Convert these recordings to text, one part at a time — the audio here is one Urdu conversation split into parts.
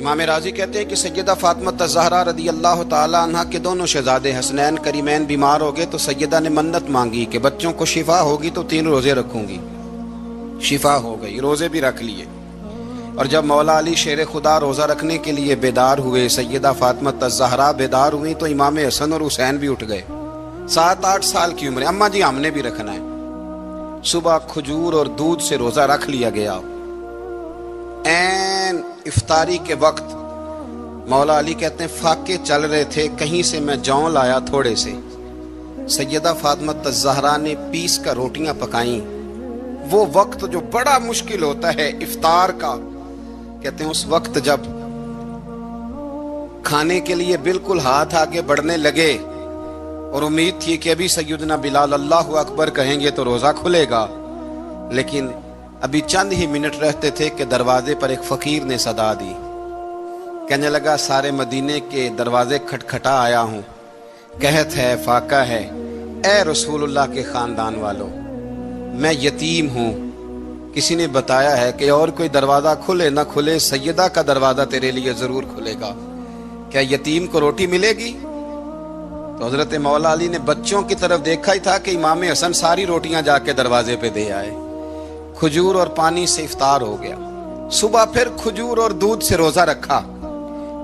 امام راضی کہتے ہیں کہ سیدہ فاطمہ الزہرا رضی اللہ تعالی عنہ کے دونوں شہزادے حسنین کریمین بیمار ہو گئے تو سیدہ نے منت مانگی کہ بچوں کو شفا ہوگی تو 3 روزے رکھوں گی. شفا ہو گئی، روزے بھی رکھ لیے. اور جب مولا علی شیر خدا روزہ رکھنے کے لیے بیدار ہوئے، سیدہ فاطمہ الزہرا بیدار ہوئی تو امام حسن اور حسین بھی اٹھ گئے. 7-8 سال کی عمر. اماں جی ہم نے بھی رکھنا ہے. صبح کھجور اور دودھ سے روزہ رکھ لیا گیا. این افطاری کے وقت مولا علی کہتے ہیں فاقے چل رہے تھے، کہیں سے میں جون لایا تھوڑے سے. سیدہ فاطمہ الزہرا نے پیس کر روٹیاں پکائیں. وہ وقت جو بڑا مشکل ہوتا ہے افطار کا، کہتے ہیں اس وقت جب کھانے کے لیے بالکل ہاتھ آگے بڑھنے لگے اور امید تھی کہ ابھی سیدنا بلال اللہ اکبر کہیں گے تو روزہ کھلے گا، لیکن ابھی چند ہی منٹ رہتے تھے کہ دروازے پر ایک فقیر نے صدا دی. کہنے لگا سارے مدینے کے دروازے کھٹکھٹا آیا ہوں، قحط ہے، فاقہ ہے، اے رسول اللہ کے خاندان والوں، میں یتیم ہوں. کسی نے بتایا ہے کہ اور کوئی دروازہ کھلے نہ کھلے سیدہ کا دروازہ تیرے لیے ضرور کھلے گا. کیا یتیم کو روٹی ملے گی؟ تو حضرت مولا علی نے بچوں کی طرف دیکھا ہی تھا کہ امام حسن ساری روٹیاں جا کے دروازے پہ دے آئے. کھجور اور پانی سے افطار ہو گیا. صبح پھر کھجور اور دودھ سے روزہ رکھا.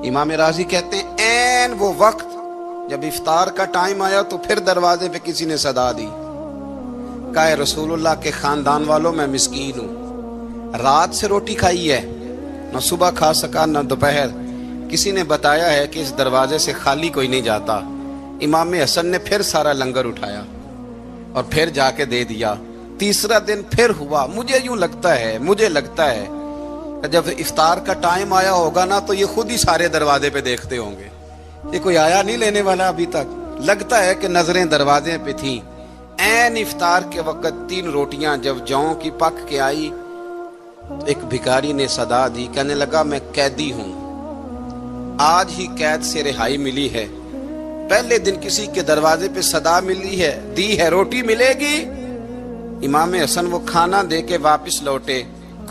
امام راضی کہتے ہیں این وہ وقت جب افطار کا ٹائم آیا تو پھر دروازے پہ کسی نے صدا دی. کہا رسول اللہ کے خاندان والوں میں مسکین ہوں، رات سے روٹی کھائی ہے، نہ صبح کھا سکا نہ دوپہر. کسی نے بتایا ہے کہ اس دروازے سے خالی کوئی نہیں جاتا. امام حسن نے پھر سارا لنگر اٹھایا اور پھر جا کے دے دیا. تیسرا دن پھر ہوا. مجھے لگتا ہے جب افطار کا ٹائم آیا ہوگا نا تو یہ خود ہی سارے دروازے پہ دیکھتے ہوں گے، یہ کوئی آیا نہیں لینے والا ابھی تک. لگتا ہے کہ نظریں دروازے پہ تھیں. این افطار کے وقت 3 روٹیاں جب جوں کی پک کے آئی، ایک بھکاری نے صدا دی. کہنے لگا میں قیدی ہوں، آج ہی قید سے رہائی ملی ہے، پہلے دن کسی کے دروازے پہ صدا ملی ہے، دی ہے روٹی ملے گی. امام حسن وہ کھانا دے کے واپس لوٹے.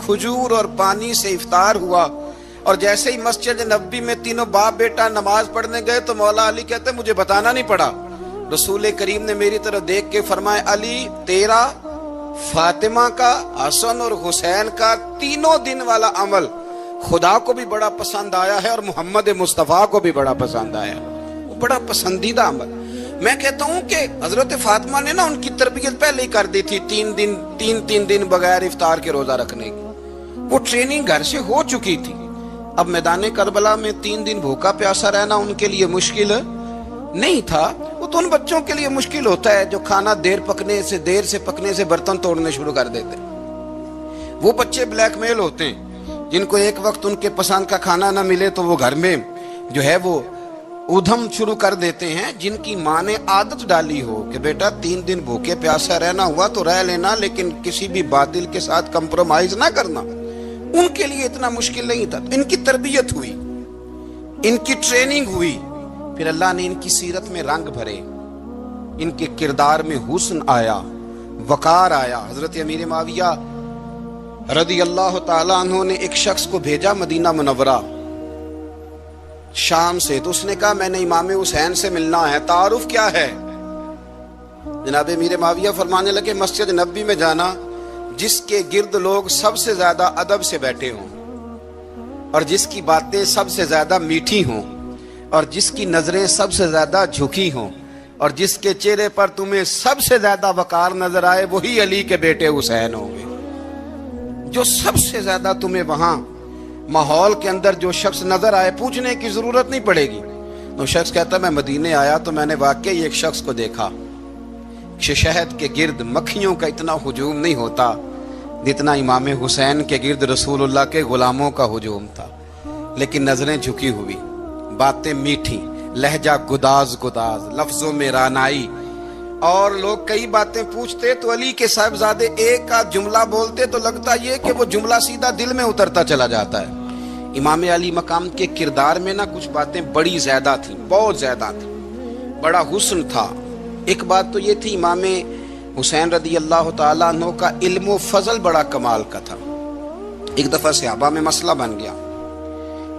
کھجور اور پانی سے افطار ہوا اور جیسے ہی مسجد نبوی میں تینوں باپ بیٹا نماز پڑھنے گئے تو مولا علی کہتے مجھے بتانا نہیں پڑا. رسول کریم نے میری طرف دیکھ کے فرمایا علی تیرا، فاطمہ کا، حسن اور حسین کا 3 دن والا عمل خدا کو بھی بڑا پسند آیا ہے اور محمد مصطفیٰ کو بھی بڑا پسند آیا ہے. وہ بڑا پسندیدہ عمل. میں کہتا ہوں کہ حضرت فاطمہ نے نا ان کی تربیت پہلے ہی کر دی تھی 3 دن بغیر افطار کے روزہ رکھنے کی. وہ ٹریننگ گھر سے ہو چکی تھی. اب میدان کربلا میں 3 دن بھوکا پیاسا رہنا ان کے لیے مشکل نہیں تھا. وہ تو ان بچوں کے لیے مشکل ہوتا ہے جو کھانا دیر سے پکنے سے برتن توڑنے شروع کر دیتے. وہ بچے بلیک میل ہوتے ہیں جن کو ایک وقت ان کے پسند کا کھانا نہ ملے تو وہ گھر میں جو ہے وہ ادھم شروع کر دیتے ہیں. جن کی ماں نے عادت ڈالی ہو کہ بیٹا 3 دن بھوکے پیاسا رہنا ہوا تو رہ لینا لیکن کسی بھی باطل کے ساتھ کمپرومائز نہ کرنا، ان کے لیے اتنا مشکل نہیں تھا. ان کی تربیت ہوئی، ان کی ٹریننگ ہوئی، پھر اللہ نے ان کی سیرت میں رنگ بھرے، ان کے کردار میں حسن آیا، وقار آیا. حضرت امیر معاویہ رضی اللہ تعالیٰ عنہ نے ایک شخص کو بھیجا مدینہ منورہ شام سے. تو اس نے کہا میں نے امام حسین سے ملنا ہے، تعارف کیا ہے؟ جناب امیر معاویہ فرمانے لگے مسجد نبوی میں جانا جس کے گرد لوگ سب سے زیادہ ادب سے بیٹھے ہوں اور جس کی باتیں سب سے زیادہ میٹھی ہوں اور جس کی نظریں سب سے زیادہ جھکی ہوں اور جس کے چہرے پر تمہیں سب سے زیادہ وقار نظر آئے وہی علی کے بیٹے حسین ہوں گے. جو سب سے زیادہ تمہیں وہاں ماحول کے اندر جو شخص نظر آئے پوچھنے کی ضرورت نہیں پڑے گی. تو شخص کہتا میں مدینے آیا تو میں نے واقعی ایک شخص کو دیکھا، شہد کے گرد مکھیوں کا اتنا ہجوم نہیں ہوتا جتنا امام حسین کے گرد رسول اللہ کے غلاموں کا ہجوم تھا، لیکن نظریں جھکی ہوئی، باتیں میٹھی، لہجہ گداز، لفظوں میں رانائی. اور لوگ کئی باتیں پوچھتے تو علی کے صاحبزادے ایک آدھ جملہ بولتے تو لگتا یہ کہ وہ جملہ سیدھا دل میں اترتا چلا جاتا ہے. امام علی مقام کے کردار میں نا کچھ باتیں بڑی زیادہ تھیں، بہت زیادہ تھیں، بڑا حسن تھا. ایک بات تو یہ تھی امام حسین رضی اللہ تعالیٰ عنہ کا علم و فضل بڑا کمال کا تھا. ایک دفعہ صحابہ میں مسئلہ بن گیا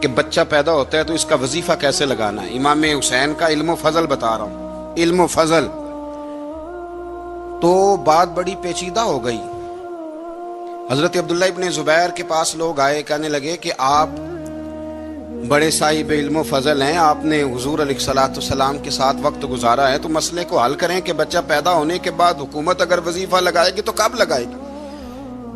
کہ بچہ پیدا ہوتا ہے تو اس کا وظیفہ کیسے لگانا ہے. امام حسین کا علم و فضل بتا رہا ہوں, علم و فضل. تو بات بڑی پیچیدہ ہو گئی. حضرت عبداللہ ابن زبیر کے پاس لوگ آئے, کہنے لگے کہ آپ بڑے صاحب علم و فضل ہیں, آپ نے حضور علیہ الصلوۃ والسلام کے ساتھ وقت گزارا ہے, تو مسئلے کو حل کریں کہ بچہ پیدا ہونے کے بعد حکومت اگر وظیفہ لگائے گی تو کب لگائے گی.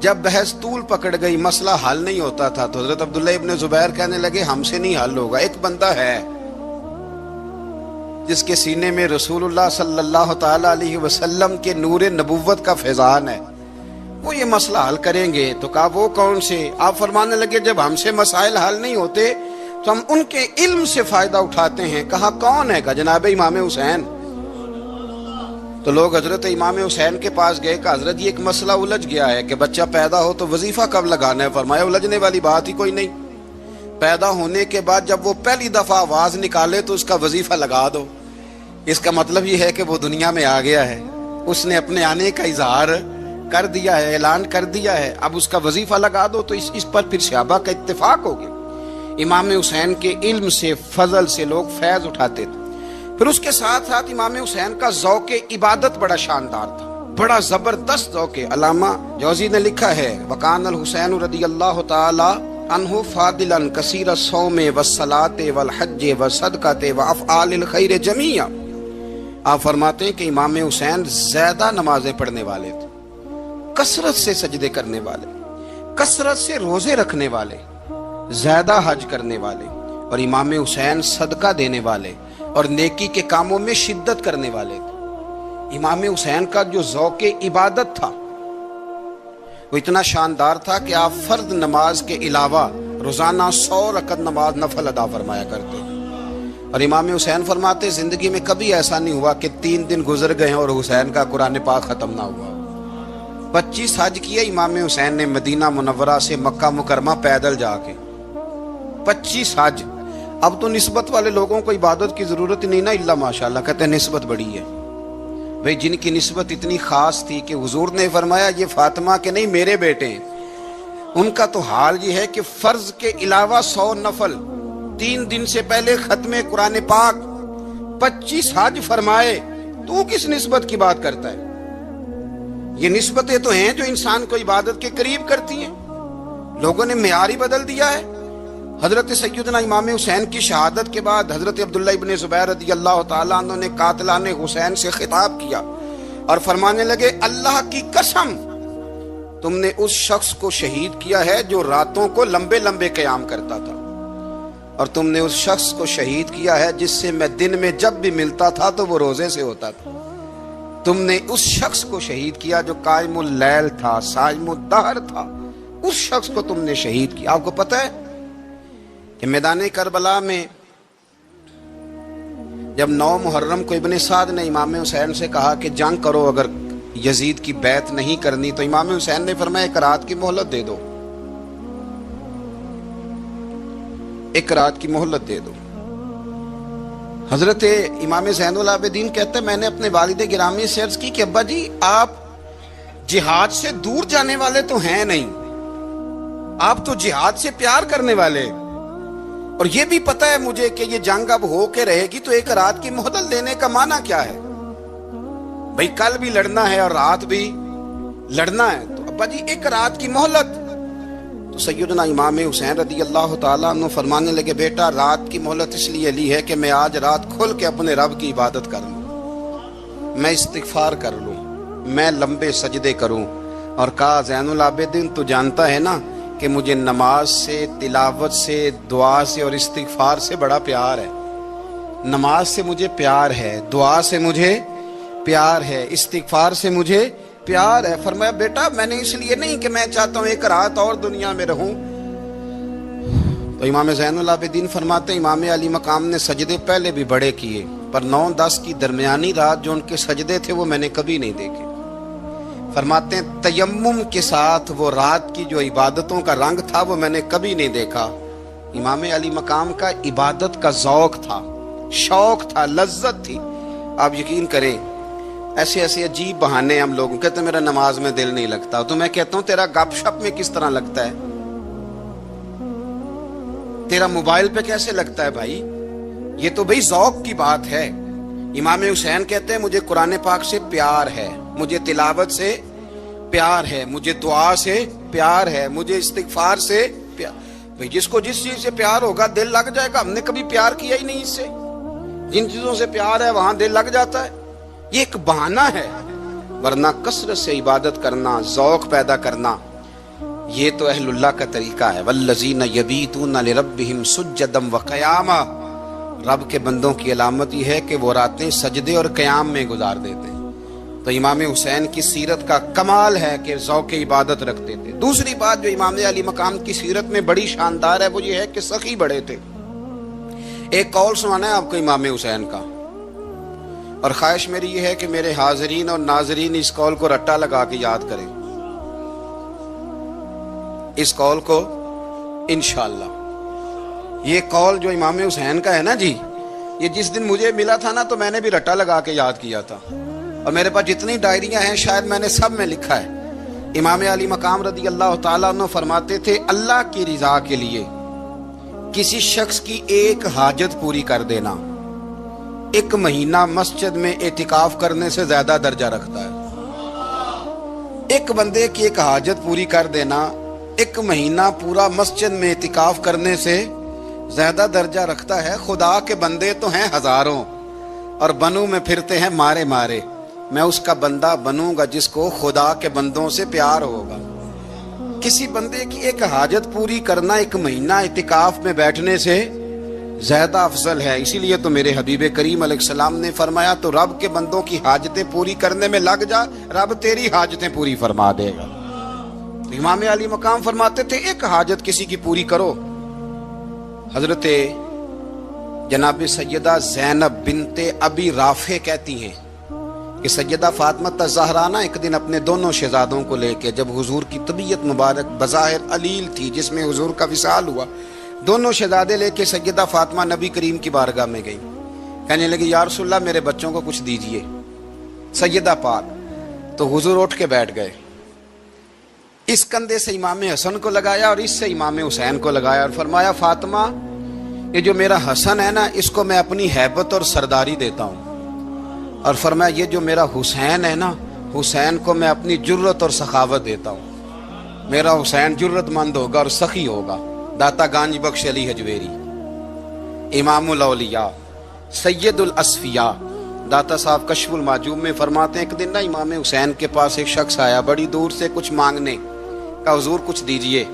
جب بحث طول پکڑ گئی, مسئلہ حل نہیں ہوتا تھا, تو حضرت عبداللہ ابن زبیر کہنے لگے ہم سے نہیں حل ہوگا. ایک بندہ ہے جس کے سینے میں رسول اللہ صلی اللہ تعالی علیہ وسلم کے نور نبوت کا فیضان ہے, وہ یہ مسئلہ حل کریں گے. تو کہا وہ کون سے؟ آپ فرمانے لگے جب ہم سے مسائل حل نہیں ہوتے تو ہم ان کے علم سے فائدہ اٹھاتے ہیں. کہا کون ہے؟ کہا جناب امام حسین. تو لوگ حضرت امام حسین کے پاس گئے کہ حضرت یہ ایک مسئلہ الجھ گیا ہے کہ بچہ پیدا ہو تو وظیفہ کب لگانا ہے. فرمایا الجھنے والی بات ہی کوئی نہیں, پیدا ہونے کے بعد جب وہ پہلی دفعہ آواز نکالے تو اس کا وظیفہ لگا دو. اس کا مطلب یہ ہے کہ وہ دنیا میں آ گیا ہے, اس نے اپنے آنے کا اظہار کر دیا ہے, اعلان کر دیا ہے, اب اس کا وظیفہ لگا دو. تو اس پر پھر صحابہ کا اتفاق ہو گیا. امام حسین کے علم سے, فضل سے لوگ فیض اٹھاتے تھے. پھر اس کے ساتھ ساتھ امام حسین کا ذوق عبادت بڑا شاندار تھا, بڑا زبردست ذوق. علامہ جوزی نے لکھا ہے وکان الحسین رضی اللہ تعالی عنہ فاضلا کثیر الصوم والصلاۃ والحج والصدقۃ وافعال الخیر جميعا. آپ فرماتے ہیں کہ امام حسین زیادہ نمازیں پڑھنے والے تھے, کثرت سے سجدے کرنے والے, کثرت سے روزے رکھنے والے, زیادہ حج کرنے والے, اور امام حسین صدقہ دینے والے اور نیکی کے کاموں میں شدت کرنے والے تھے. امام حسین کا جو ذوق عبادت تھا وہ اتنا شاندار تھا کہ آپ فرض نماز کے علاوہ روزانہ 100 رکعت نماز نفل ادا فرمایا کرتے. اور امام حسین فرماتے زندگی میں کبھی ایسا نہیں ہوا کہ 3 دن گزر گئے اور حسین کا قرآن پاک ختم نہ ہوا. 25 حج کیے امام حسین نے مدینہ منورہ سے مکہ مکرمہ پیدل جا کے, 25 حج. اب تو نسبت والے لوگوں کو عبادت کی ضرورت نہیں نا, اللہ ماشاءاللہ کہتے ہیں نسبت بڑی ہے. بھئی جن کی نسبت اتنی خاص تھی کہ حضور نے فرمایا یہ فاطمہ کے نہیں میرے بیٹے ہیں, ان کا تو حال یہ ہے کہ فرض کے علاوہ 100 نفل, 3 دن سے پہلے ختم قرآن پاک, 25 حج فرمائے. تو کس نسبت کی بات کرتا ہے؟ یہ نسبتیں تو ہیں جو انسان کو عبادت کے قریب کرتی ہیں. لوگوں نے معیار ہی بدل دیا ہے. حضرت سیدنا امام حسین کی شہادت کے بعد حضرت عبداللہ ابن زبیر رضی اللہ تعالیٰ عنہ نے قاتلان حسین سے خطاب کیا اور فرمانے لگے اللہ کی قسم تم نے اس شخص کو شہید کیا ہے جو راتوں کو لمبے لمبے قیام کرتا تھا, اور تم نے اس شخص کو شہید کیا ہے جس سے میں دن میں جب بھی ملتا تھا تو وہ روزے سے ہوتا تھا. تم نے اس شخص کو شہید کیا جو قائم اللیل تھا, صائم الدہر تھا, اس شخص کو تم نے شہید کیا. آپ کو پتہ ہے کہ میدان کربلا میں جب 9 محرم کو ابن سعد نے امام حسین سے کہا کہ جنگ کرو اگر یزید کی بیعت نہیں کرنی, تو امام حسین نے فرمایا 1 رات کی مہلت دے دو, 1 رات کی مہلت دے دو. حضرت امام زین العابدین کہتے ہیں میں نے اپنے والد گرامی سے عرض کی کہ ابا جی آپ جہاد سے دور جانے والے تو ہیں نہیں, آپ تو جہاد سے پیار کرنے والے, اور یہ بھی پتہ ہے مجھے کہ یہ جنگ اب ہو کے رہے گی, تو 1 رات کی مہلت دینے کا معنی کیا ہے؟ بھئی کل بھی لڑنا ہے اور رات بھی لڑنا ہے, تو ابا جی 1 رات کی مہلت. تو سیدنا امام حسین رضی اللہ تعالیٰ عنہ فرمانے لگے بیٹا رات کی مہلت اس لیے لی ہے کہ میں آج رات کھل کے اپنے رب کی عبادت کر لوں, میں استغفار کر لوں, میں لمبے سجدے کروں. اور کہا زین العابدین تو جانتا ہے نا کہ مجھے نماز سے, تلاوت سے, دعا سے اور استغفار سے بڑا پیار ہے. نماز سے مجھے پیار ہے, دعا سے مجھے پیار ہے, استغفار سے مجھے پیار ہے. فرمایا بیٹا میں نے اس لیے نہیں کہ میں چاہتا ہوں 1 رات اور دنیا میں رہوں. تو امام زین العابدین فرماتے ہیں امام علی مقام نے سجدے پہلے بھی بڑے کیے, پر 9-10 کی درمیانی رات جو ان کے سجدے تھے وہ میں نے کبھی نہیں دیکھے. فرماتے ہیں تیمم کے ساتھ وہ رات کی جو عبادتوں کا رنگ تھا وہ میں نے کبھی نہیں دیکھا. امام علی مقام کا عبادت کا ذوق تھا, شوق تھا, لذت تھی. آپ یقین کریں ایسے ایسے عجیب بہانے ہم لوگوں کہتے ہیں میرا نماز میں دل نہیں لگتا, تو میں کہتا ہوں تیرا گپ شپ میں کس طرح لگتا ہے؟ تیرا موبائل پہ کیسے لگتا ہے بھائی؟ یہ تو بھائی ذوق کی بات ہے۔ امام حسین کہتے ہیں مجھے قرآن پاک سے پیار ہے، مجھے تلاوت سے پیار ہے، مجھے دعا سے پیار ہے، مجھے استغفار سے پیار۔ بھائی جس کو جس چیز سے پیار ہوگا دل لگ جائے گا۔ ہم نے کبھی پیار کیا ہی نہیں اس سے، جن چیزوں سے پیار ہے وہاں دل لگ جاتا ہے۔ یہ ایک بہانہ ہے، ورنہ کثرت سے عبادت کرنا، ذوق پیدا کرنا، یہ تو اہل اللہ کا طریقہ ہے۔ والذین یبیتون لربہم سجدا وقیاما، رب کے بندوں کی علامت یہ ہے کہ وہ راتیں سجدے اور قیام میں گزار دیتے ہیں۔ تو امام حسین کی سیرت کا کمال ہے کہ ذوق عبادت رکھتے تھے۔ دوسری بات جو امام علی مقام کی سیرت میں بڑی شاندار ہے وہ یہ ہے کہ سخی بڑے تھے۔ ایک قول سنانا ہے آپ کو امام حسین کا، اور خواہش میری یہ ہے کہ میرے حاضرین اور ناظرین اس قول کو رٹا لگا کے یاد کریں، اس قول کو انشاءاللہ۔ یہ قول جو امام حسین کا ہے نا جی، یہ جس دن مجھے ملا تھا نا تو میں نے بھی رٹا لگا کے یاد کیا تھا، اور میرے پاس جتنی ڈائریاں ہیں شاید میں نے سب میں لکھا ہے۔ امام علی مقام رضی اللہ تعالیٰ عنہ فرماتے تھے اللہ کی رضا کے لیے کسی شخص کی ایک حاجت پوری کر دینا 1 مہینہ مسجد میں اعتکاف کرنے سے زیادہ درجہ رکھتا ہے۔ ایک بندے کی ایک حاجت پوری کر دینا 1 مہینہ پورا مسجد میں اعتکاف کرنے سے زیادہ درجہ رکھتا ہے۔ خدا کے بندے تو ہیں ہزاروں اور بنوں میں پھرتے ہیں مارے مارے، میں اس کا بندہ بنوں گا جس کو خدا کے بندوں سے پیار ہوگا۔ کسی بندے کی ایک حاجت پوری کرنا 1 مہینہ اعتکاف میں بیٹھنے سے زیادہ افضل ہے۔ اسی لیے تو میرے حبیب کریم علیہ السلام نے فرمایا تو رب کے بندوں کی حاجتیں پوری کرنے میں لگ جا، رب تیری حاجتیں پوری فرما دے گا۔ امام علی مقام فرماتے تھے ایک حاجت کسی کی پوری کرو۔ حضرت جناب سیدہ زینب بنت ابی رافع کہتی ہیں کہ سیدہ فاطمہ الزہرا نا ایک دن اپنے دونوں شہزادوں کو لے کے، جب حضور کی طبیعت مبارک بظاہر علیل تھی جس میں حضور کا وصال ہوا، دونوں شہزادے لے کے سیدہ فاطمہ نبی کریم کی بارگاہ میں گئی، کہنے لگی یا رسول اللہ میرے بچوں کو کچھ دیجئے سیدہ پاک۔ تو حضور اٹھ کے بیٹھ گئے، اس کندھے سے امام حسن کو لگایا اور اس سے امام حسین کو لگایا اور فرمایا فاطمہ یہ جو میرا حسن ہے نا اس کو میں اپنی ہیبت اور سرداری دیتا ہوں، اور فرمایا یہ جو میرا حسین ہے نا حسین کو میں اپنی جرت اور سخاوت دیتا ہوں، میرا حسین جرت مند ہوگا اور سخی ہوگا۔ داتا گانج بخش علی حجویری، امام الاولیاء، سید الاسفیاء، داتا صاحب کشف المعجوب میں فرماتے ہیں ایک دن نا امام حسین کے پاس ایک شخص آیا بڑی دور سے کچھ مانگنے کا، حضور کچھ دیجئے۔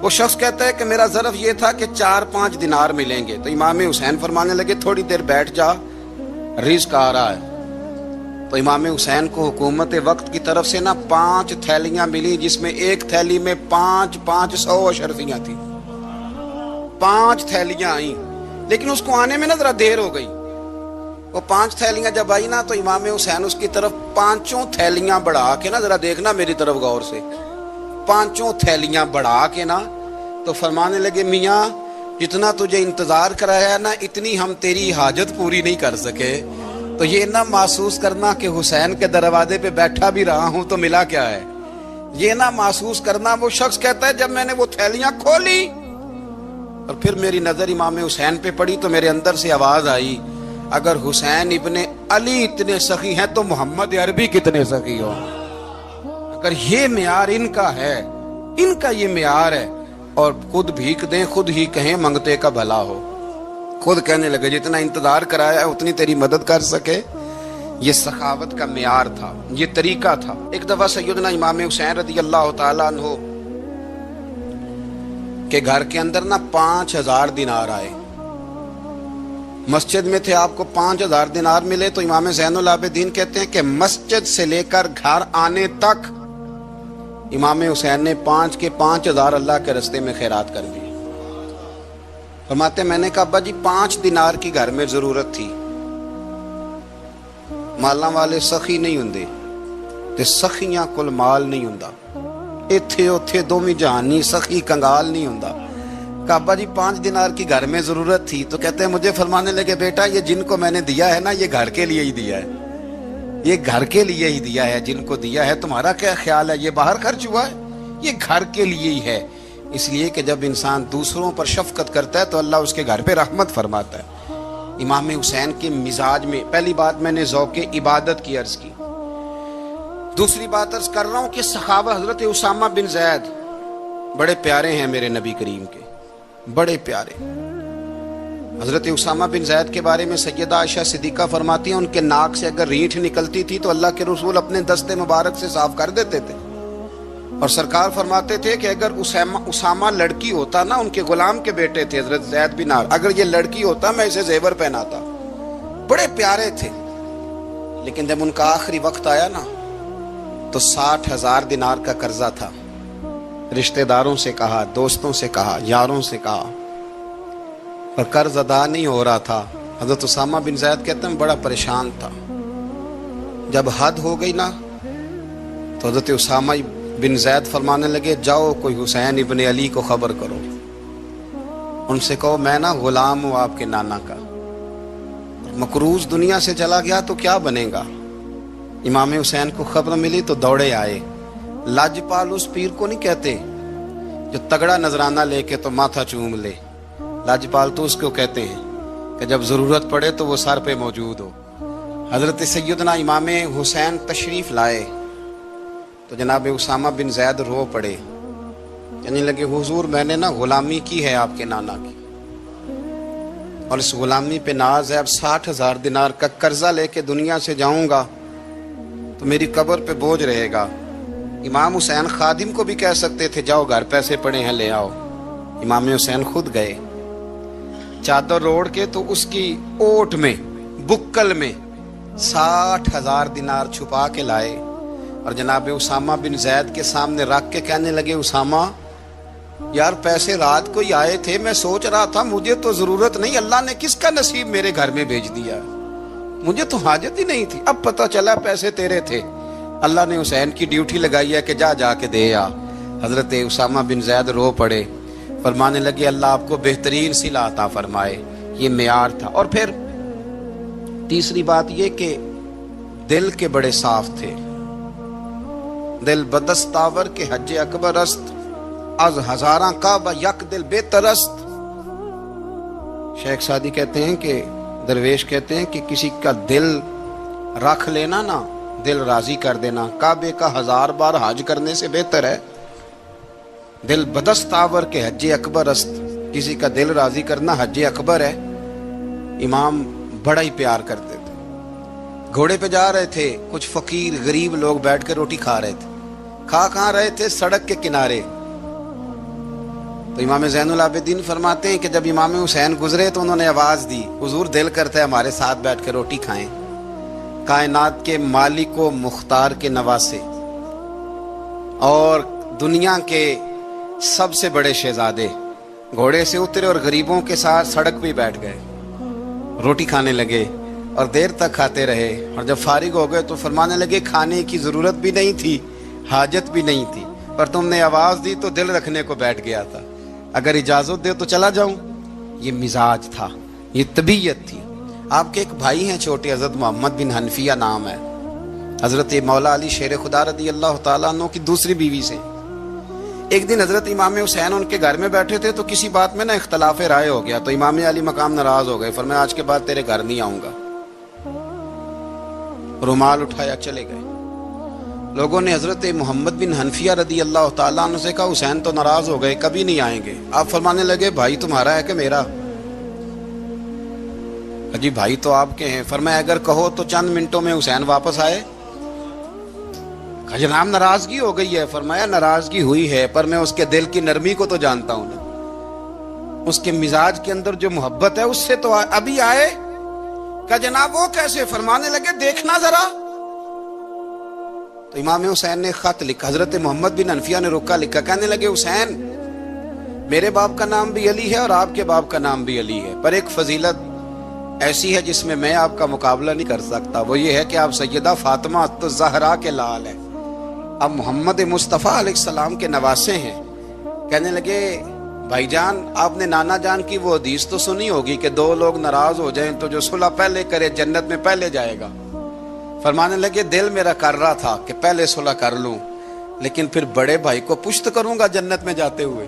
وہ شخص کہتا ہے کہ میرا ظرف یہ تھا کہ 4-5 دینار ملیں گے۔ تو امام حسین فرمانے لگے تھوڑی دیر بیٹھ جا، رزق آ رہا ہے۔ تو امام حسین کو حکومت وقت کی طرف سے نا 5 تھیلیاں ملی جس میں ایک تھیلی میں 500 اشرفیاں تھیں، 5 تھیلیاں آئیں، لیکن اس کو آنے میں نا ذرا دیر ہو گئی۔ وہ 5 تھیلیاں جب آئی نا تو امام حسین اس کی طرف 5 تھیلیاں بڑھا کے نا، ذرا دیکھنا میری طرف غور سے، 5 تھیلیاں بڑھا کے نا تو فرمانے لگے میاں جتنا تجھے انتظار کرایا نا اتنی ہم تیری حاجت پوری نہیں کر سکے۔ تو یہ نہ محسوس کرنا کہ حسین کے دروازے پہ بیٹھا بھی رہا ہوں تو ملا کیا ہے، یہ نہ محسوس کرنا۔ وہ شخص کہتا ہے جب میں نے وہ تھیلیاں کھولی اور پھر میری نظر امام حسین پہ پڑی تو میرے اندر سے آواز آئی اگر حسین ابن علی اتنے سخی ہیں تو محمد عربی کتنے سخی ہو۔ اگر یہ معیار ان کا ہے، ان کا یہ معیار ہے، اور خود بھیک دیں خود ہی کہیں منگتے کا بھلا ہو، خود کہنے لگے جتنا انتظار کرایا ہے اتنی تیری مدد کر سکے۔ یہ سخاوت کا معیار تھا، یہ طریقہ تھا۔ ایک دفعہ سیدنا امام حسین رضی اللہ تعالیٰ عنہ کے گھر کے اندر نا 5000 دینار آئے، مسجد میں تھے، آپ کو 5000 دینار ملے تو امام زین العابدین کہتے ہیں کہ مسجد سے لے کر گھر آنے تک امام حسین نے 5 کے 5000 اللہ کے رستے میں خیرات کر دی۔ فرماتے میں نے کہا ابا جی 5 دینار کی گھر میں ضرورت تھی، مالاں والے سخی نہیں ہوندے تے سخیاں کل مال نہیں ہوندا، ایتھے اوتھے دوویں جہانی سخی کنگال نہیں ہوندا۔ کہا ابا جی 5 دینار کی گھر میں ضرورت تھی، تو کہتے ہیں مجھے فرمانے لگے بیٹا یہ جن کو میں نے دیا ہے نا یہ گھر کے لیے ہی دیا ہے، یہ گھر کے لیے ہی دیا ہے، جن کو دیا ہے تمہارا کیا خیال ہے یہ باہر خرچ ہوا ہے، یہ گھر کے لیے ہی ہے۔ اس لیے کہ جب انسان دوسروں پر شفقت کرتا ہے تو اللہ اس کے گھر پہ رحمت فرماتا ہے۔ امام حسین کے مزاج میں پہلی بات میں نے ذوق عبادت کی عرض کی، دوسری بات عرض کر رہا ہوں کہ صحابہ حضرت اسامہ بن زید بڑے پیارے ہیں میرے نبی کریم کے، بڑے پیارے۔ حضرت اسامہ بن زید کے بارے میں سیدہ عائشہ صدیقہ فرماتی ہیں ان کے ناک سے اگر ریٹھ نکلتی تھی تو اللہ کے رسول اپنے دست مبارک سے صاف کر دیتے تھے، اور سرکار فرماتے تھے کہ اگر اسامہ لڑکی ہوتا نا، ان کے غلام کے بیٹے تھے حضرت زید بن عامر، اگر یہ لڑکی ہوتا میں اسے زیور پہناتا۔ بڑے پیارے تھے، لیکن جب ان کا آخری وقت آیا نا تو 60,000 دینار کا قرضہ تھا۔ رشتہ داروں سے کہا، دوستوں سے کہا، یاروں سے کہا، اور قرض ادا نہیں ہو رہا تھا۔ حضرت اسامہ بن زید کہتے ہیں بڑا پریشان تھا۔ جب حد ہو گئی نا تو حضرت اسامہ بن زید فرمانے لگے جاؤ کوئی حسین ابن علی کو خبر کرو، ان سے کہو میں نا غلام ہوں آپ کے نانا کا، مقروض دنیا سے چلا گیا تو کیا بنے گا۔ امام حسین کو خبر ملی تو دوڑے آئے۔ لاجپال اس پیر کو نہیں کہتے جو تگڑا نذرانہ لے کے تو ماتھا چوم لے، لاجپال تو اس کو کہتے ہیں کہ جب ضرورت پڑے تو وہ سر پہ موجود ہو۔ حضرت سیدنا امام حسین تشریف لائے تو جناب اسامہ بن زید رو پڑے، کہنے لگے حضور میں نے نا غلامی کی ہے آپ کے نانا کی، اور اس غلامی پہ ناز ہے، اب 60,000 دینار کا قرضہ لے کے دنیا سے جاؤں گا تو میری قبر پہ بوجھ رہے گا۔ امام حسین خادم کو بھی کہہ سکتے تھے جاؤ گھر پیسے پڑے ہیں لے آؤ، امام حسین خود گئے، چادر روڑ کے تو اس کی اوٹ میں بکل میں 60,000 دینار چھپا کے لائے، اور جناب اسامہ بن زید کے سامنے رکھ کے کہنے لگے اسامہ یار پیسے رات کو ہی آئے تھے، میں سوچ رہا تھا مجھے تو ضرورت نہیں، اللہ نے کس کا نصیب میرے گھر میں بھیج دیا، مجھے تو حاجت ہی نہیں تھی، اب پتہ چلا پیسے تیرے تھے، اللہ نے حسین کی ڈیوٹی لگائی ہے کہ جا کے دے آ۔ حضرت اسامہ بن زید رو پڑے، فرمانے لگے اللہ آپ کو بہترین صلہ عطا فرمائے، یہ معیار تھا۔ اور پھر تیسری بات یہ کہ دل کے بڑے صاف تھے، دل بدستاور کے حج اکبر است، از ہزاراں کعبہ یک دل بہتر است۔ شیخ سعدی کہتے ہیں کہ درویش کہتے ہیں کہ کسی کا دل رکھ لینا نا، دل راضی کر دینا کعبے کا 1000 بار حج کرنے سے بہتر ہے۔ دل بدستاور کے حج اکبر است، کسی کا دل راضی کرنا حج اکبر ہے۔ امام بڑا ہی پیار کرتے تھے، گھوڑے پہ جا رہے تھے، کچھ فقیر غریب لوگ بیٹھ کے روٹی کھا رہے تھے، کہاں رہے تھے سڑک کے کنارے، تو امام زین العابدین فرماتے ہیں کہ جب امام حسین گزرے تو انہوں نے آواز دی حضور دل کرتا ہے ہمارے ساتھ بیٹھ کے روٹی کھائیں۔ کائنات کے مالک و مختار کے نواسے اور دنیا کے سب سے بڑے شہزادے گھوڑے سے اترے اور غریبوں کے ساتھ سڑک پہ بیٹھ گئے، روٹی کھانے لگے اور دیر تک کھاتے رہے، اور جب فارغ ہو گئے تو فرمانے لگے کھانے کی ضرورت بھی نہیں تھی، حاجت بھی نہیں تھی، پر تم نے آواز دی تو دل رکھنے کو بیٹھ گیا تھا، اگر اجازت دے تو چلا جاؤں۔ یہ مزاج تھا، یہ طبیعت تھی۔ آپ کے ایک بھائی ہیں چھوٹے، حضرت محمد بن حنفیہ نام ہے، حضرت مولا علی شیر خدا رضی اللہ تعالیٰ عنہ کی دوسری بیوی سے۔ ایک دن حضرت امام حسین ان کے گھر میں بیٹھے تھے تو کسی بات میں نا اختلاف رائے ہو گیا، تو امام علی مقام ناراض ہو گئے، فرمایا آج کے بعد تیرے گھر نہیں آؤں گا، رومال اٹھایا چلے گئے۔ لوگوں نے حضرت محمد بن حنفیہ رضی اللہ تعالیٰ عنہ سے کہا حسین تو ناراض ہو گئے، کبھی نہیں آئیں گے۔ آپ فرمانے لگے بھائی تمہارا ہے کہ میرا؟ جی بھائی تو آپ کے ہیں۔ فرمایا اگر کہو تو چند منٹوں میں حسین واپس آئے۔ جناب ناراضگی ہو گئی ہے۔ فرمایا ناراضگی ہوئی ہے پر میں اس کے دل کی نرمی کو تو جانتا ہوں نا، اس کے مزاج کے اندر جو محبت ہے اس سے تو ابھی آئے۔ کہ جناب وہ کیسے؟ فرمانے لگے دیکھنا ذرا۔ تو امام حسین نے خط لکھا، حضرت محمد بن حنفیہ نے رکا لکھا، کہنے لگے حسین میرے باپ کا نام بھی علی ہے اور آپ کے باپ کا نام بھی علی ہے، پر ایک فضیلت ایسی ہے جس میں میں آپ کا مقابلہ نہیں کر سکتا، وہ یہ ہے کہ آپ سیدہ فاطمہ الزہرا کے لال ہیں، اب محمد مصطفیٰ علیہ السلام کے نواسے ہیں۔ کہنے لگے بھائی جان آپ نے نانا جان کی وہ حدیث تو سنی ہوگی کہ دو لوگ ناراض ہو جائیں تو جو صلح پہلے کرے جنت میں پہلے جائے گا۔ فرمانے لگے دل میرا کر رہا تھا کہ پہلے صلح کر لوں، لیکن پھر بڑے بھائی کو پشت کروں گا جنت میں جاتے ہوئے،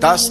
10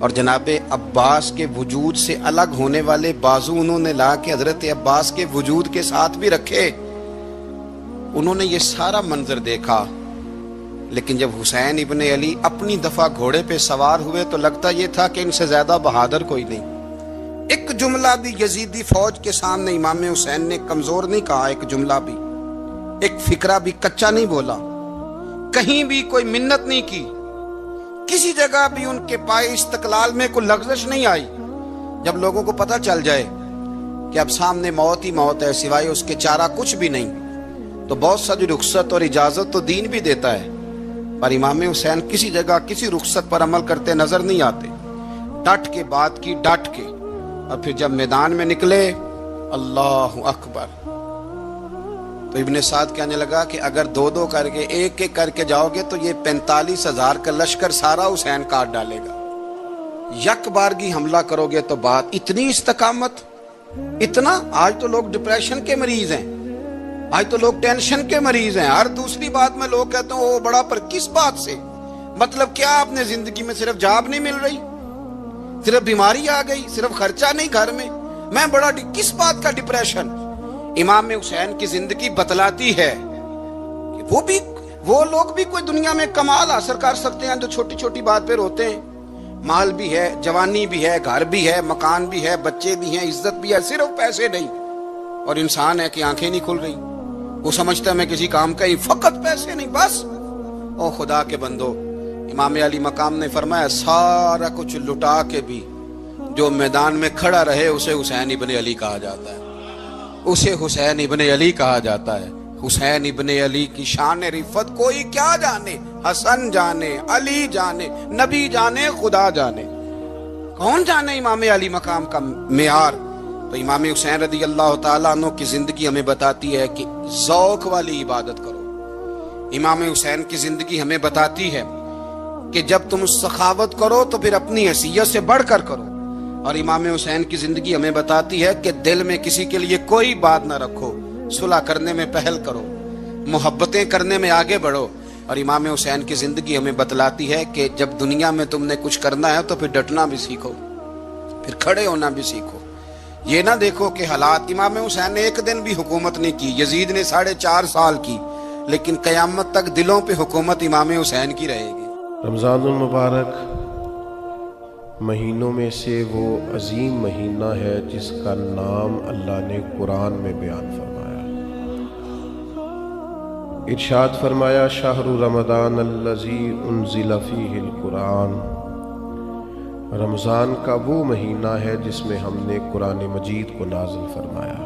اور جناب عباس کے وجود سے الگ ہونے والے بازو انہوں نے لا کے حضرت عباس کے وجود کے ساتھ بھی رکھے۔ انہوں نے یہ سارا منظر دیکھا، لیکن جب حسین ابن علی اپنی دفعہ گھوڑے پہ سوار ہوئے تو لگتا یہ تھا کہ ان سے زیادہ بہادر کوئی نہیں۔ ایک جملہ بھی یزیدی فوج کے سامنے امام حسین نے کمزور نہیں کہا، ایک جملہ بھی، ایک فکرہ بھی کچا نہیں بولا، کہیں بھی کوئی منت نہیں کی، کسی جگہ بھی ان کے پائے استقلال میں کوئی لغزش نہیں آئی۔ جب لوگوں کو پتہ چل جائے کہ اب سامنے موت ہی موت ہے، سوائے اس کے چارہ کچھ بھی نہیں، تو بہت ساری رخصت اور اجازت تو دین بھی دیتا ہے، پر امام حسین کسی جگہ کسی رخصت پر عمل کرتے نظر نہیں آتے۔ ڈٹ کے بات کی، ڈٹ کے، اور پھر جب میدان میں نکلے، اللہ اکبر، تو ابن سعد کہنے لگا کہ اگر دو دو کر کے ایک ایک کر کے جاؤ گے تو یہ 45,000 کا لشکر سارا حسین کاٹ ڈالے گا، یک بارگی حملہ کرو گے تو بات۔ اتنی استقامت، اتنا۔ آج تو لوگ ڈپریشن کے مریض ہیں، آج تو لوگ ٹینشن کے مریض ہیں، ہر دوسری بات میں لوگ کہتے ہیں وہ بڑا، پر کس بات سے؟ مطلب کیا آپ نے زندگی میں صرف جاب نہیں مل رہی، صرف بیماری آ گئی، صرف خرچہ نہیں گھر میں بڑا، کس بات کا ڈپریشن؟ امام حسین کی زندگی بتلاتی ہے کہ وہ لوگ بھی کوئی دنیا میں کمال حاصل کر سکتے ہیں جو چھوٹی چھوٹی بات پہ روتے ہیں۔ مال بھی ہے، جوانی بھی ہے، گھر بھی ہے، مکان بھی ہے، بچے بھی ہیں، عزت بھی ہے، صرف پیسے نہیں۔ اور انسان ہے کہ آنکھیں نہیں کھل رہی، وہ سمجھتا ہے میں کسی کام کا ہی، فقط پیسے نہیں بس۔ او خدا کے بندو، امام علی مقام نے فرمایا سارا کچھ لٹا کے بھی جو میدان میں کھڑا رہے اسے حسین ابن علی کہا جاتا ہے، اسے حسین ابن علی کہا جاتا ہے۔ حسین ابن علی کی شان رفت کوئی کیا جانے، حسن جانے، علی جانے، نبی جانے، خدا جانے، کون جانے امام علی مقام کا معیار۔ تو امام حسین رضی اللہ تعالیٰ عنہ کی زندگی ہمیں بتاتی ہے کہ ذوق والی عبادت کرو۔ امام حسین کی زندگی ہمیں بتاتی ہے کہ جب تم سخاوت کرو تو پھر اپنی حیثیت سے بڑھ کر کرو۔ اور امام حسین کی زندگی ہمیں بتاتی ہے کہ دل میں کسی کے لیے کوئی بات نہ رکھو، صلح کرنے میں پہل کرو، محبتیں کرنے میں آگے بڑھو۔ اور امام حسین کی زندگی ہمیں بتلاتی ہے کہ جب دنیا میں تم نے کچھ کرنا ہے تو پھر ڈٹنا بھی سیکھو، پھر کھڑے ہونا بھی سیکھو۔ یہ نہ دیکھو کہ حالات، امام حسین نے ایک دن بھی حکومت نہیں کی، یزید نے 4.5 سال کی، لیکن قیامت تک دلوں پہ حکومت امام حسین کی رہے گی۔ رمضان المبارک مہینوں میں سے وہ عظیم مہینہ ہے جس کا نام اللہ نے قرآن میں بیان فرمایا۔ ارشاد فرمایا شہر رمضان الذی انزل فیہ القرآن، رمضان کا وہ مہینہ ہے جس میں ہم نے قرآن مجید کو نازل فرمایا۔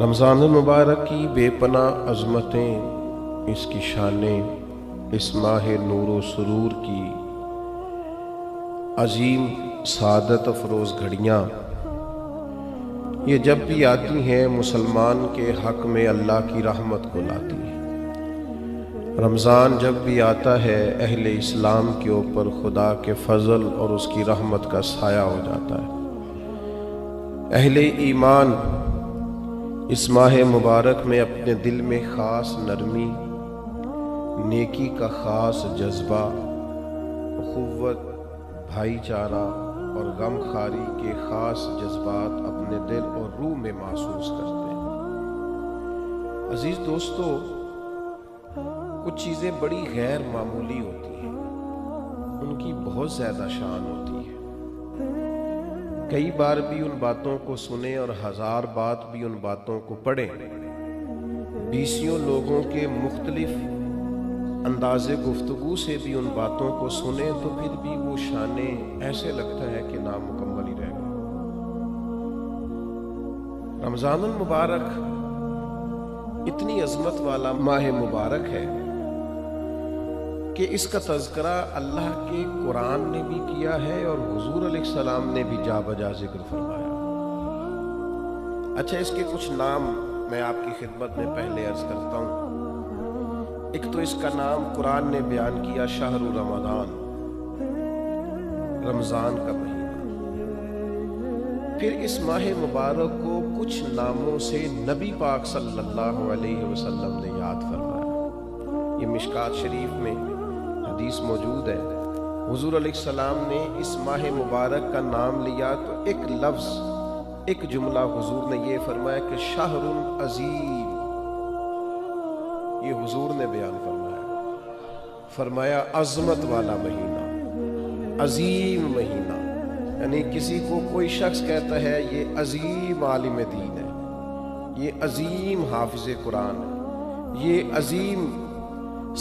رمضان المبارک کی بے پناہ عظمتیں، اس کی شانیں، اس ماہ نور و سرور کی عظیم سعادت افروز گھڑیاں، یہ جب بھی آتی ہیں مسلمان کے حق میں اللہ کی رحمت کو لاتی ہیں۔ رمضان جب بھی آتا ہے اہل اسلام کے اوپر خدا کے فضل اور اس کی رحمت کا سایہ ہو جاتا ہے۔ اہل ایمان اس ماہ مبارک میں اپنے دل میں خاص نرمی، نیکی کا خاص جذبہ، اخوت، بھائی چارہ اور غم خاری کے خاص جذبات اپنے دل اور روح میں محسوس کرتے ہیں۔ عزیز دوستو، کچھ چیزیں بڑی غیر معمولی ہوتی ہیں، ان کی بہت زیادہ شان ہوتی ہے۔ کئی بار بھی ان باتوں کو سنیں اور 1000 بات بھی ان باتوں کو پڑھیں، 20 لوگوں کے مختلف انداز گفتگو سے بھی ان باتوں کو سنیں تو پھر بھی وہ شانیں ایسے لگتا ہے کہ نامکمل ہی رہ گئے۔ رمضان المبارک اتنی عظمت والا ماہ مبارک ہے کہ اس کا تذکرہ اللہ کے قرآن نے بھی کیا ہے اور حضور علیہ السلام نے بھی جا بجا ذکر فرمایا۔ اچھا، اس کے کچھ نام میں آپ کی خدمت میں پہلے عرض کرتا ہوں۔ ایک تو اس کا نام قرآن نے بیان کیا شہر رمضان، رمضان کا مہینہ۔ پھر اس ماہ مبارک کو کچھ ناموں سے نبی پاک صلی اللہ علیہ وسلم نے یاد فرمایا۔ یہ مشکات شریف میں حدیث موجود ہے حضور علیہ السلام نے اس ماہ مبارک کا نام لیا تو ایک لفظ، ایک جملہ حضور نے یہ فرمایا کہ شہر عظیم، یہ حضور نے بیان فرمایا عظمت والا مہینہ، عظیم مہینہ، یعنی کسی کو کوئی شخص کہتا ہے یہ عظیم عالم دین ہے، یہ عظیم حافظ قرآن ہے، یہ عظیم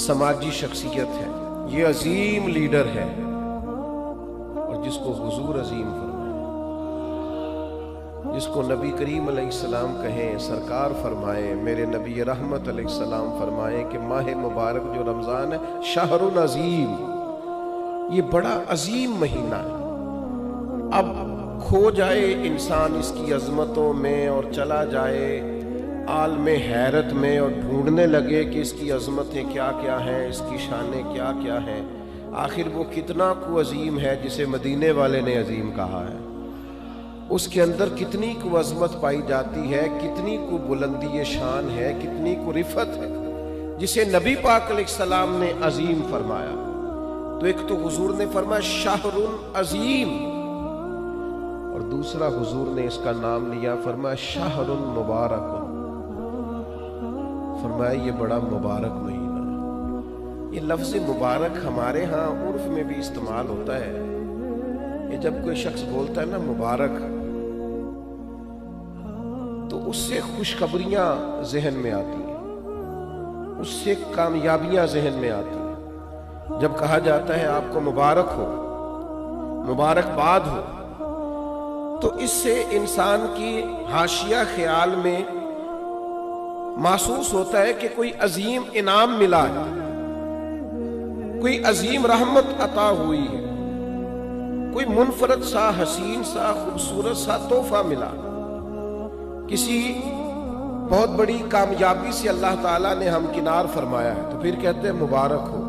سماجی شخصیت ہے، یہ عظیم لیڈر ہے، اور جس کو حضور عظیم فرمائے، جس کو نبی کریم علیہ السلام کہیں، سرکار فرمائے، میرے نبی رحمت علیہ السلام فرمائے کہ ماہ مبارک جو رمضان ہے شہر عظیم، یہ بڑا عظیم مہینہ ہے۔ اب کھو جائے انسان اس کی عظمتوں میں اور چلا جائے عالم حیرت میں اور ڈھونڈنے لگے کہ اس کی عظمتیں کیا کیا ہیں، اس کی شانیں کیا کیا ہیں، آخر وہ کتنا کو عظیم ہے جسے مدینے والے نے عظیم کہا ہے، اس کے اندر کتنی کو عظمت پائی جاتی ہے، کتنی کو بلندی شان ہے، کتنی کو رفت ہے، جسے نبی پاک علیہ السلام نے عظیم فرمایا۔ تو ایک تو حضور نے فرمایا شہر عظیم، اور دوسرا حضور نے اس کا نام لیا، فرمایا شہر مبارک، فرمایا یہ بڑا مبارک مہینہ ہے۔ یہ لفظ مبارک ہمارے ہاں عرف میں بھی استعمال ہوتا ہے، یہ جب کوئی شخص بولتا ہے نا مبارک، تو اس سے خوشخبریاں ذہن میں آتی ہیں، اس سے کامیابیاں ذہن میں آتی ہیں۔ جب کہا جاتا ہے آپ کو مبارک ہو، مبارکباد ہو، تو اس سے انسان کی حاشیہ خیال میں محسوس ہوتا ہے کہ کوئی عظیم انعام ملا ہے، کوئی عظیم رحمت عطا ہوئی ہے، کوئی منفرد سا، حسین سا، خوبصورت سا تحفہ ملا، کسی بہت بڑی کامیابی سے اللہ تعالیٰ نے ہمکنار فرمایا ہے، تو پھر کہتے ہیں مبارک ہو۔